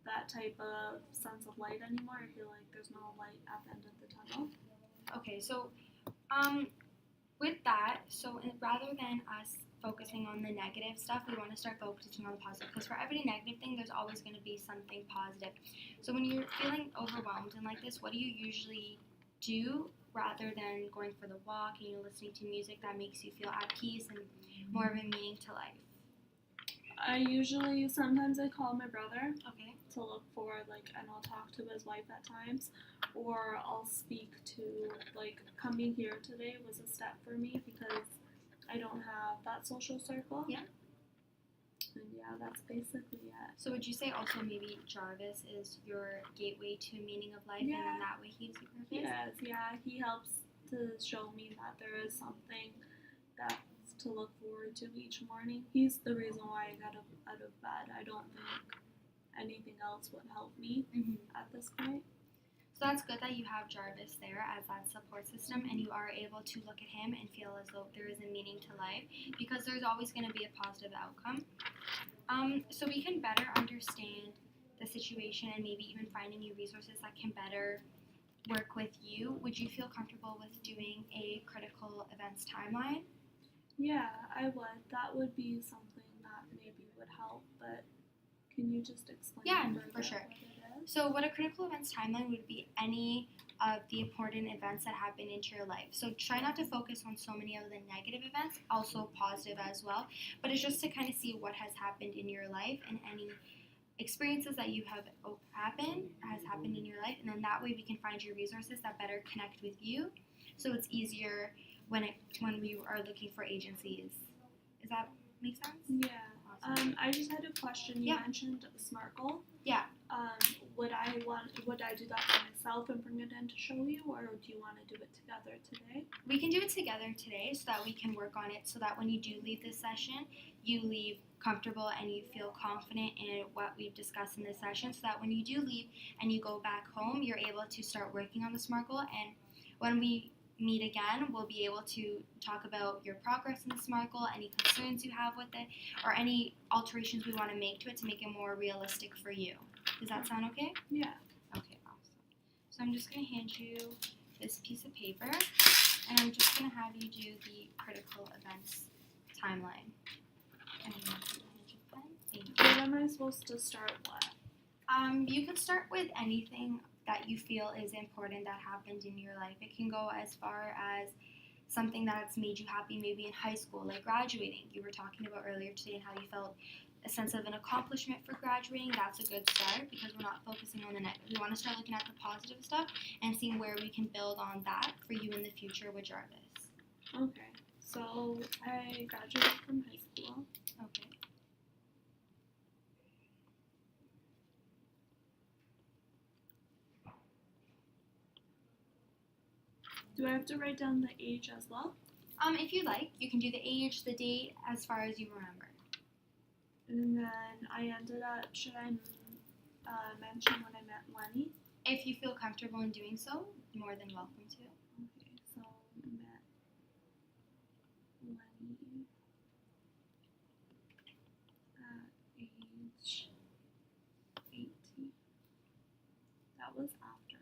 that type of sense of light anymore. I feel like there's no light at the end of the tunnel. Okay, so with that, so rather than us focusing on the negative stuff, we want to start focusing on the positive, because for every negative thing, there's always going to be something positive. So when you're feeling overwhelmed and like this, what do you usually do rather than going for the walk and you're listening to music that makes you feel at peace and more of a meaning to life? Sometimes I call my brother Okay. to look for, and I'll talk to his wife at times, or I'll speak to, coming here today was a step for me because I don't have that social circle. Yeah. And yeah, that's basically it. So would you say also maybe Jarvis is your gateway to meaning of life, and then that way he gives you purpose? He helps to show me that there is something that's to look forward to each morning. He's the reason why I got up out of bed. I don't think anything else would help me at this point. So that's good that you have Jarvis there as that support system and you are able to look at him and feel as though there is a meaning to life, because there's always going to be a positive outcome. So we can better understand the situation and maybe even find any resources that can better work with you. Would you feel comfortable with doing a critical events timeline? Yeah, I would. That would be something that maybe would help, but can you just explain for sure. what it is? So what a critical events timeline would be any of the important events that happen into your life. So try not to focus on so many of the negative events, also positive as well, but it's just to kind of see what has happened in your life and any experiences that you have happened in your life, and then that way we can find your resources that better connect with you, so it's easier when we are looking for agencies. Does that make sense? Yeah. Awesome. I just had a question. You mentioned SMART goal. Yeah. Would I do that for myself and bring it in to show you, or do you want to do it together today? We can do it together today so that we can work on it, so that when you do leave this session, you leave comfortable and you feel confident in what we've discussed in this session, so that when you do leave and you go back home, you're able to start working on the SMART goal. And when we meet again, we'll be able to talk about your progress in the SMART goal, any concerns you have with it, or any alterations we want to make to it to make it more realistic for you. Does that sound okay? Yeah. Okay, awesome. So I'm just going to hand you this piece of paper, and I'm just going to have you do the critical events timeline. And I'm going to hand you a pen. Thank you. What am I supposed to start with? You can start with anything that you feel is important that happened in your life. It can go as far as something that's made you happy maybe in high school, like graduating. You were talking about earlier today and how you felt a sense of an accomplishment for graduating. That's a good start, because we're not focusing on the negative. We want to start looking at the positive stuff and seeing where we can build on that for you in the future with Jarvis. Okay. So I graduated from high school. Okay. Do I have to write down the age as well? If you'd like, you can do the age, the date, as far as you remember. And then I ended up, should I mention when I met Lenny? If you feel comfortable in doing so, you're more than welcome to. Okay, so met leave at age 18. That was after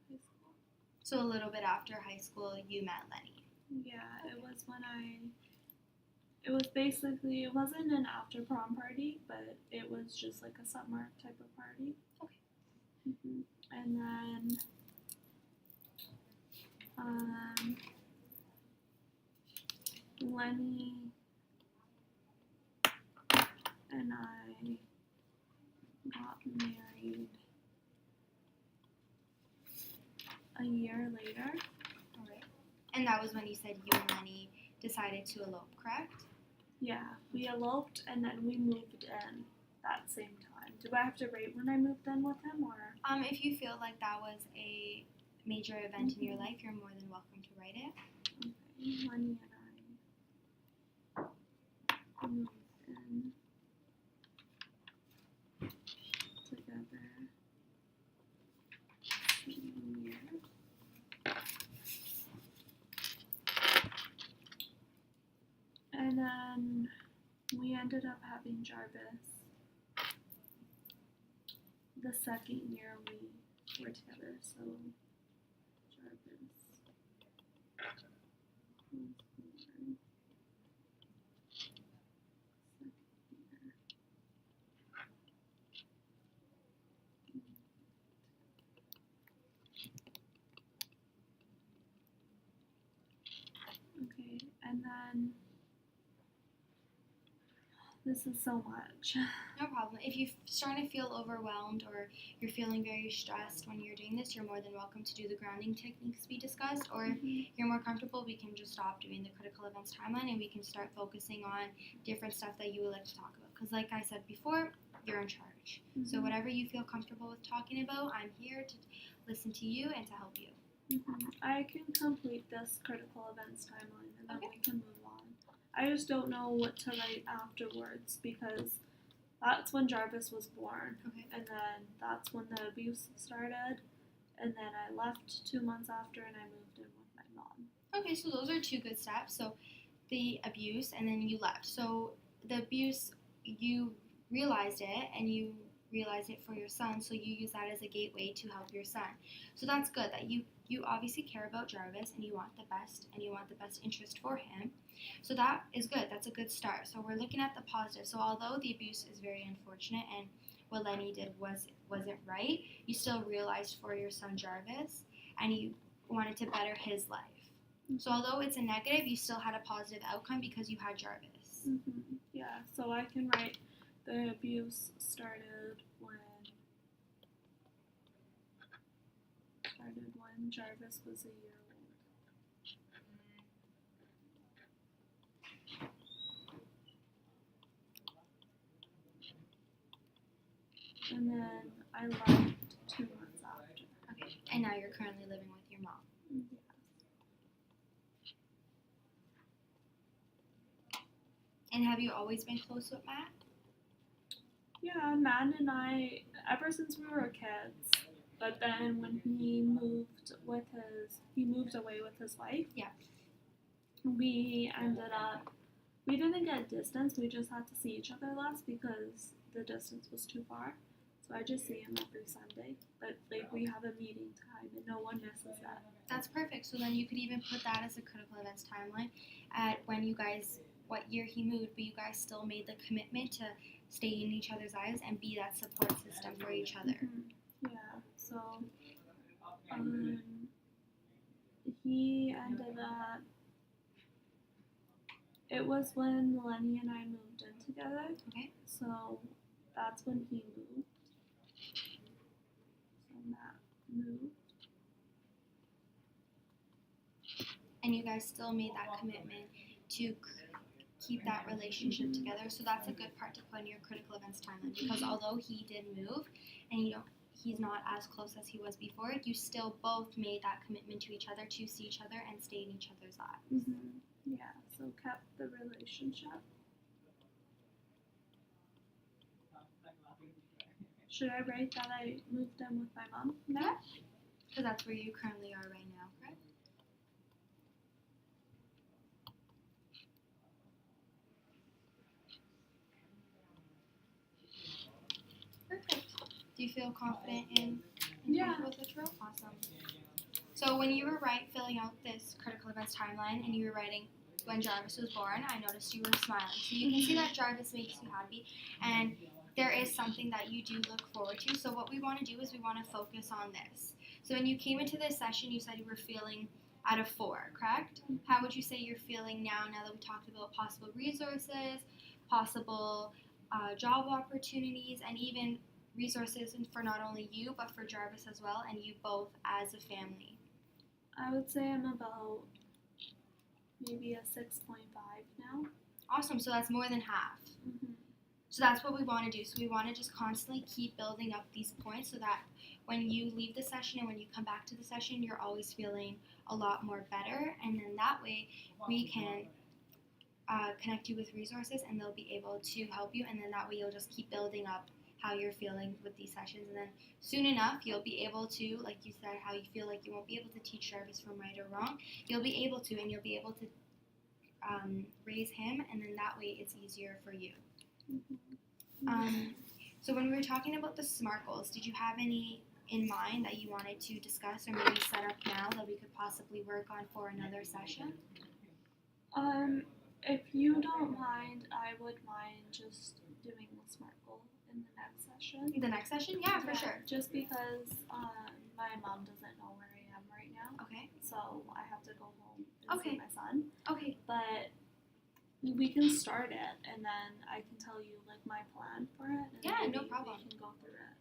high school. So a little bit after high school, you met Lenny. Yeah, it was when it was basically, it wasn't an after prom party, but it was just like a summer type of party. Okay. And then, Lenny and I got married a year later. Alright. And that was when you said you and Lenny decided to elope, correct? Yeah, we eloped and then we moved in that same time. Do I have to rate when I moved in with him, or? If you feel like that was a major event in your life, you're more than welcome to write it. Okay, Lenny and I moved in together same year. And then we ended up having Jarvis the second year we were together, so Jarvis was born second year. Okay, and then this is so much. No problem. If you're starting to feel overwhelmed or you're feeling very stressed when you're doing this, you're more than welcome to do the grounding techniques we discussed. Or if you're more comfortable, we can just stop doing the critical events timeline and we can start focusing on different stuff that you would like to talk about. Because like I said before, you're in charge. So whatever you feel comfortable with talking about, I'm here to listen to you and to help you. I can complete this critical events timeline and then Okay. we can move on. I just don't know what to write afterwards because that's when Jarvis was born. Okay. And then that's when the abuse started. And then I left 2 months after and I moved in with my mom. Okay, so those are two good steps. So the abuse and then you left. So the abuse, you realized it and you realized it for your son, so you use that as a gateway to help your son. So that's good that you obviously care about Jarvis and you want the best and you want the best interest for him. So that is good. That's a good start. So we're looking at the positive. So although the abuse is very unfortunate and what Lenny did wasn't right, you still realized for your son Jarvis and you wanted to better his life. So although it's a negative, you still had a positive outcome because you had Jarvis. Yeah, so I can write the abuse started when Jarvis was a year old. And then I left 2 months after. Okay. And now you're currently living with your mom. Yes. And have you always been close with Matt? Yeah, Matt and I, ever since we were kids, but then when he moved away with his wife. Yeah. We didn't get distance, we just had to see each other less because the distance was too far. So I just see him every Sunday, but like we have a meeting time and no one misses that. That's perfect. So then you could even put that as a critical events timeline at when you guys, what year he moved, but you guys still made the commitment to stay in each other's lives and be that support system for each other. Yeah, so he ended up, it was when Lenny and I moved in together. Okay. So that's when he moved. So Matt moved. And you guys still made that commitment to keep that relationship together. So that's a good part to put in your critical events timeline because although he did move and he's not as close as he was before, you still both made that commitment to each other to see each other and stay in each other's lives. Yeah, so kept the relationship. Should I write that I moved in with my mom now? Yeah. Because that's where you currently are right now, correct? feel confident in Yeah. with the drill? Awesome. So when you were filling out this critical events timeline and you were writing when Jarvis was born, I noticed you were smiling. So you can see that Jarvis makes you happy, and there is something that you do look forward to. So what we want to do is we want to focus on this. So when you came into this session, you said you were feeling out of 4, correct? How would you say you're feeling now that we talked about possible resources, possible job opportunities, and even resources for not only you, but for Jarvis as well, and you both as a family? I would say I'm about maybe a 6.5 now. Awesome, so that's more than half. Mm-hmm. So that's what we want to do. So we want to just constantly keep building up these points so that when you leave the session and when you come back to the session, you're always feeling a lot more better. And then that way we can connect you with resources and they'll be able to help you. And then that way you'll just keep building up how you're feeling with these sessions. And then soon enough, you'll be able to, like you said, how you feel like you won't be able to teach Jarvis from right or wrong. You'll be able to, and you'll be able to raise him. And then that way it's easier for you. So when we were talking about the SMART goals, did you have any in mind that you wanted to discuss or maybe set up now that we could possibly work on for another session? If you don't mind, I would mind just doing the SMART goal in the next session. The next session? Yeah, for sure. Just because my mom doesn't know where I am right now, Okay. so I have to go home and see Okay. my son. Okay. But we can start it, and then I can tell you like my plan for it. And Yeah, no maybe problem. We can go through it.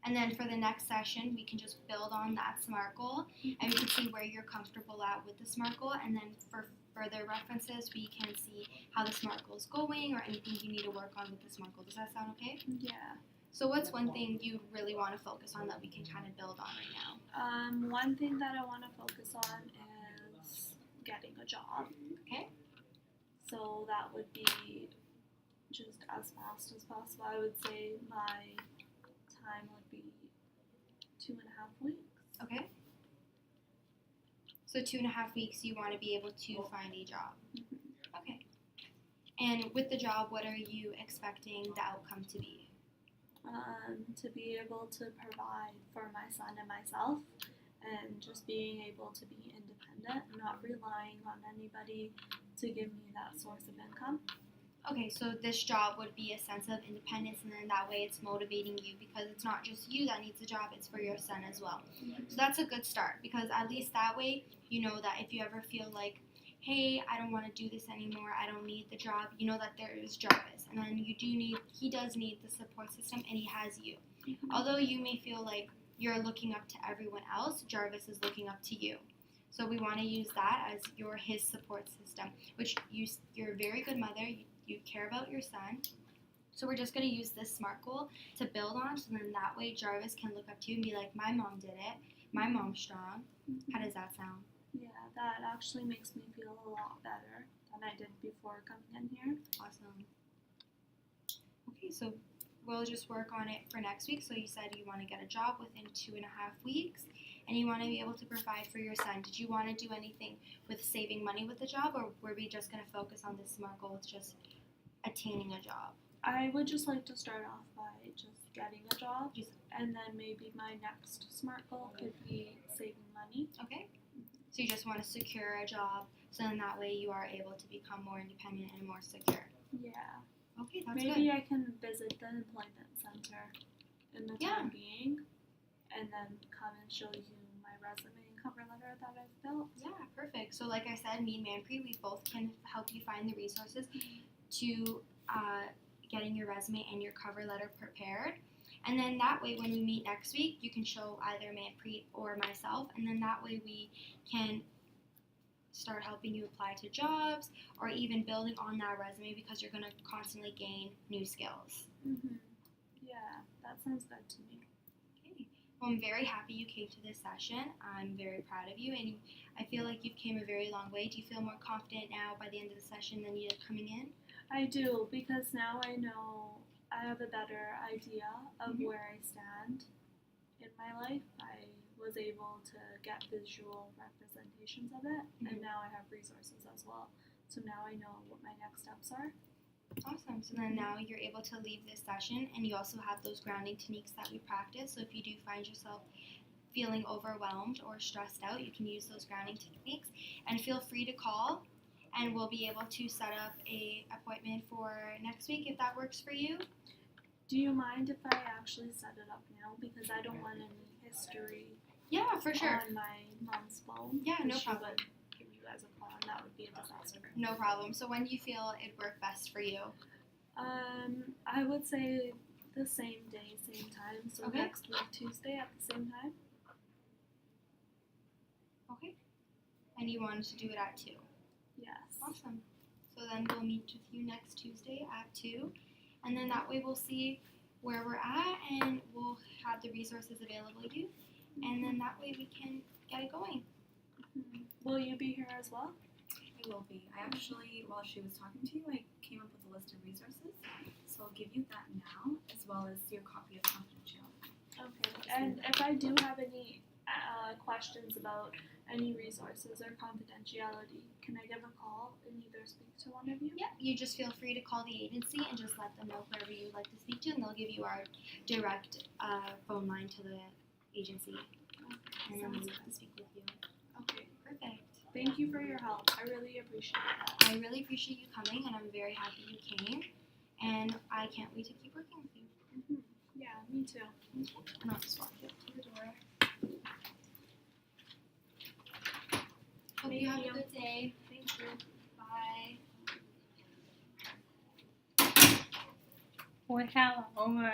And then for the next session, we can just build on that SMART goal, and we can see where you're comfortable at with the SMART goal. And then for further references, we can see how the SMART goal is going or anything you need to work on with the SMART goal. Does that sound okay? Yeah. So what's one thing you really want to focus on that we can kind of build on right now? One thing that I want to focus on is getting a job. Okay. So that would be just as fast as possible. I would say my time would be 2.5 weeks. Okay. So 2.5 weeks, you want to be able to find a job. Mm-hmm. Okay. And with the job, what are you expecting the outcome to be? To be able to provide for my son and myself, and just being able to be independent, not relying on anybody to give me that source of income. Okay, so this job would be a sense of independence, and then that way it's motivating you because it's not just you that needs a job, it's for your son as well. So that's a good start because at least that way you know that if you ever feel like, hey, I don't want to do this anymore, I don't need the job, you know that there is Jarvis. And then he does need the support system, and he has you. Mm-hmm. Although you may feel like you're looking up to everyone else, Jarvis is looking up to you. So we want to use that as his support system, which you're a very good mother, you care about your son. So we're just going to use this SMART goal to build on, so then that way Jarvis can look up to you and be like, my mom did it, my mom's strong. Mm-hmm. How does that sound? Yeah, that actually makes me feel a lot better than I did before coming in here. Awesome. Okay, so we'll just work on it for next week. So you said you want to get a job within 2.5 weeks, and you want to be able to provide for your son. Did you want to do anything with saving money with the job, or were we just going to focus on this SMART goal with just attaining a job? I would just like to start off by just getting a job, and then maybe my next SMART goal could be saving money. Okay. So you just want to secure a job, so then that way you are able to become more independent and more secure. Yeah. Okay, that's Maybe good. I can visit the employment center in the time being, and then come and show you my resume and cover letter that I've built. Yeah, perfect. So like I said, me and Manpreet, we both can help you find the resources to getting your resume and your cover letter prepared. And then that way, when we meet next week, you can show either Manpreet or myself, and then that way we can start helping you apply to jobs or even building on that resume because you're going to constantly gain new skills. Mm-hmm. Yeah, that sounds good to me. Okay. Well, I'm very happy you came to this session. I'm very proud of you, and I feel like you've came a very long way. Do you feel more confident now by the end of the session than you did coming in? I do, because now I know I have a better idea of where I stand in my life. I was able to get visual representations of it, and now I have resources as well. So now I know what my next steps are. Awesome. So then now you're able to leave this session and you also have those grounding techniques that we practice. So if you do find yourself feeling overwhelmed or stressed out, you can use those grounding techniques, and feel free to call and we'll be able to set up a appointment for next week if that works for you. Do you mind if I actually set it up now, because I don't want any history Yeah, for sure. on my mom's phone? Yeah, no She problem. would give you guys a call, and that would be a disaster. No problem. So when do you feel it'd work best for you? I would say the same day, same time. So Okay. next week, Tuesday at the same time. Okay. And you wanted to do it at 2. Yes. Awesome. So then we'll meet with you next Tuesday at 2. And then that way we'll see where we're at and we'll have the resources available to you. And then that way we can get it going. Mhm. Will you be here as well? I will be. I actually, while she was talking to you, I came up with a list of resources. So I'll give you that now, as well as your copy of confidentiality. Okay. And if I do have any questions about any resources or confidentiality, can I give a call and either speak to one of you? Yeah, you just feel free to call the agency and just let them know whoever you would like to speak to, and they'll give you our direct phone line to the agency. And then we'll speak with you. Okay. Perfect. Thank you for your help. I really appreciate that. I really appreciate you coming, and I'm very happy you came. And I can't wait to keep working with you. Mm-hmm. Yeah, me too. And I'll just walk you up to the door. Hope Thank you have you. a good day. Thank you. Bye. Well, hello.